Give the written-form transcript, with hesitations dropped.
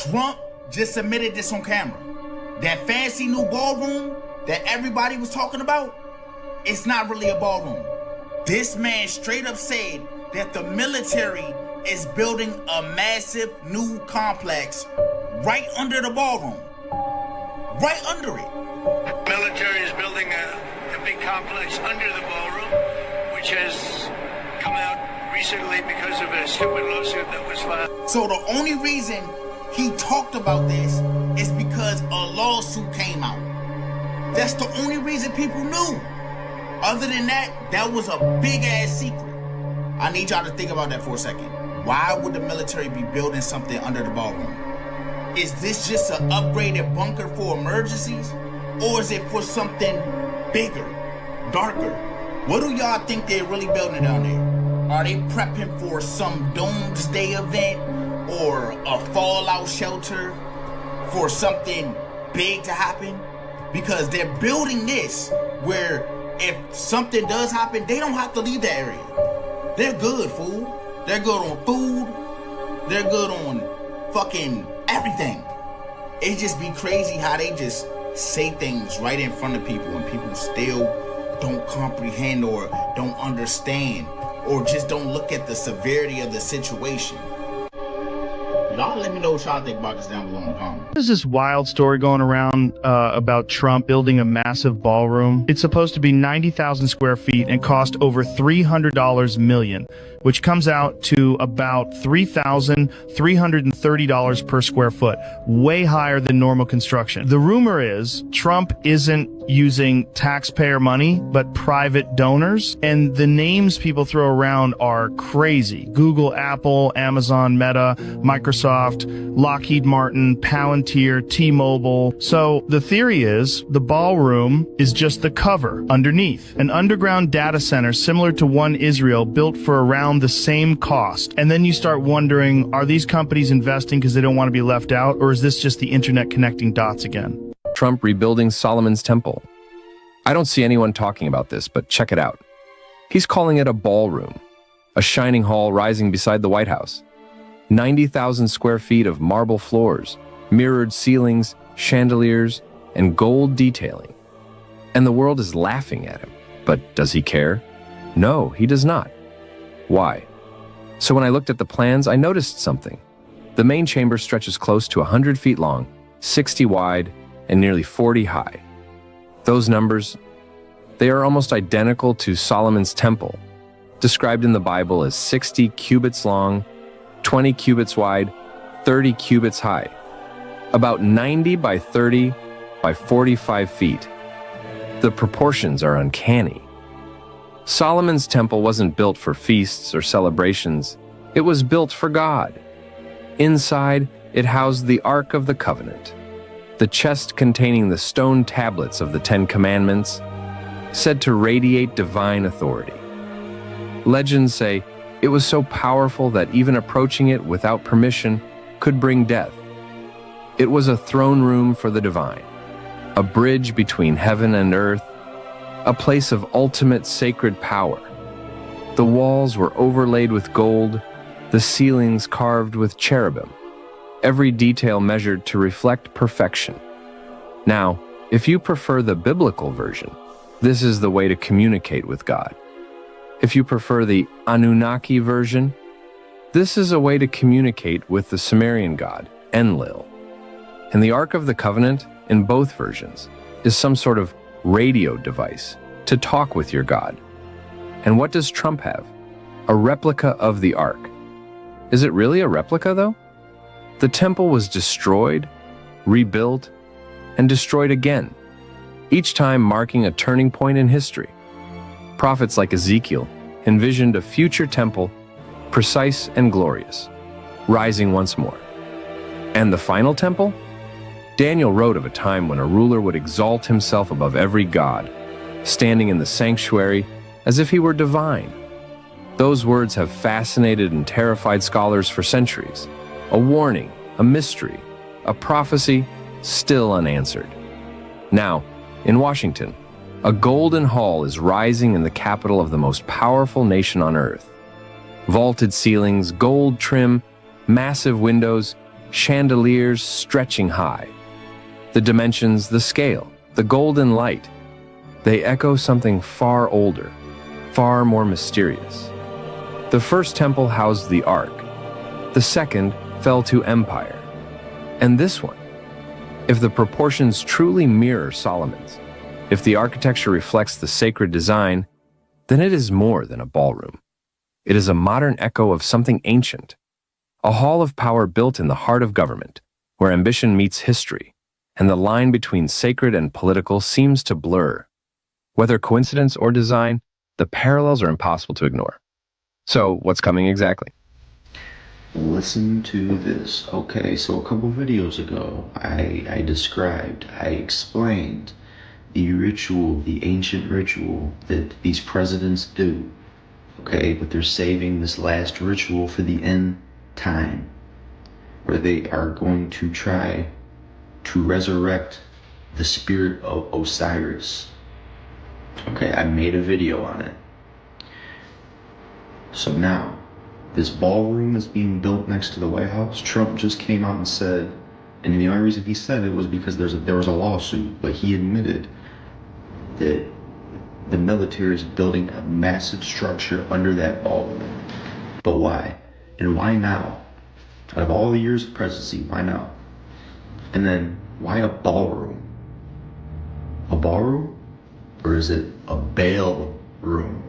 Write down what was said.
Trump just submitted this on camera. That fancy new ballroom that everybody was talking about, it's not really a ballroom. This man straight up said that the military is building a massive new complex right under the ballroom. Right under it. The military is building a big complex under the ballroom, which has come out recently because of a stupid lawsuit that was filed. So the only reason he talked about this is because a lawsuit came out. That's the only reason people knew. Other than that, that was a big ass secret. I need y'all to think about that for a second. Why would the military be building something under the ballroom? Is this just an upgraded bunker for emergencies? Or is it for something bigger, darker? What do y'all think they're really building down there? Are they prepping for some doomsday event or a fallout shelter for something big to happen? Because they're building this where if something does happen, they don't have to leave the area. They're good, fool. They're good on food. They're good on fucking everything. It just be crazy how they just say things right in front of people and people still don't comprehend or don't understand or just don't look at the severity of the situation. Y'all let me know what y'all think about this down below in the comments. There's this wild story going around about Trump building a massive ballroom. It's supposed to be 90,000 square feet and cost over $300 million, which comes out to about $3,330 per square foot, way higher than normal construction. The rumor is Trump isn't using taxpayer money, but private donors, and the names people throw around are crazy. Google, Apple, Amazon, Meta, Microsoft, Lockheed Martin, Palantir, T-Mobile. So the theory is the ballroom is just the cover underneath, an underground data center similar to one Israel built for around the same cost. And then you start wondering, are these companies investing because they don't want to be left out, or is this just the internet connecting dots again? Trump rebuilding Solomon's temple. I don't see anyone talking about this, but check it out. He's calling it a ballroom, a shining hall rising beside the White House. 90,000 square feet of marble floors, mirrored ceilings, chandeliers, and gold detailing. And the world is laughing at him. But does he care? No, he does not. Why? So when I looked at the plans, I noticed something. The main chamber stretches close to 100 feet long, 60 wide, and nearly 40 high. Those numbers, they are almost identical to Solomon's temple, described in the Bible as 60 cubits long, 20 cubits wide, 30 cubits high, about 90 by 30 by 45 feet. The proportions are uncanny. Solomon's temple wasn't built for feasts or celebrations. It was built for God. Inside, it housed the Ark of the Covenant, the chest containing the stone tablets of the Ten Commandments, said to radiate divine authority. Legends say it was so powerful that even approaching it without permission could bring death. It was a throne room for the divine, a bridge between heaven and earth, a place of ultimate sacred power. The walls were overlaid with gold, the ceilings carved with cherubim, every detail measured to reflect perfection. Now, if you prefer the biblical version, this is the way to communicate with God. If you prefer the Anunnaki version, this is a way to communicate with the Sumerian god, Enlil. And the Ark of the Covenant, in both versions, is some sort of radio device to talk with your God. And what does Trump have? A replica of the Ark. Is it really a replica, though? The temple was destroyed, rebuilt, and destroyed again, each time marking a turning point in history. Prophets like Ezekiel envisioned a future temple, precise and glorious, rising once more. And the final temple? Daniel wrote of a time when a ruler would exalt himself above every god, standing in the sanctuary as if he were divine. Those words have fascinated and terrified scholars for centuries. A warning, a mystery, a prophecy still unanswered. Now, in Washington, a golden hall is rising in the capital of the most powerful nation on earth. Vaulted ceilings, gold trim, massive windows, chandeliers stretching high. The dimensions, the scale, the golden light, they echo something far older, far more mysterious. The first temple housed the Ark. The second fell to empire. And this one, if the proportions truly mirror Solomon's, if the architecture reflects the sacred design, then it is more than a ballroom. It is a modern echo of something ancient, a hall of power built in the heart of government, where ambition meets history, and the line between sacred and political seems to blur. Whether coincidence or design, the parallels are impossible to ignore. So, what's coming exactly? Listen to this. Okay, so a couple videos ago, I explained the ritual, the ancient ritual that these presidents do. Okay, but they're saving this last ritual for the end time, where they are going to try to resurrect the spirit of Osiris. Okay, I made a video on it. So now, this ballroom is being built next to the White House. Trump just came out and said, and the only reason he said it was because there was a lawsuit, but he admitted that the military is building a massive structure under that ballroom. But why? And why now? Out of all the years of presidency, why now? And then, why a ballroom? A ballroom? Or is it a bail room?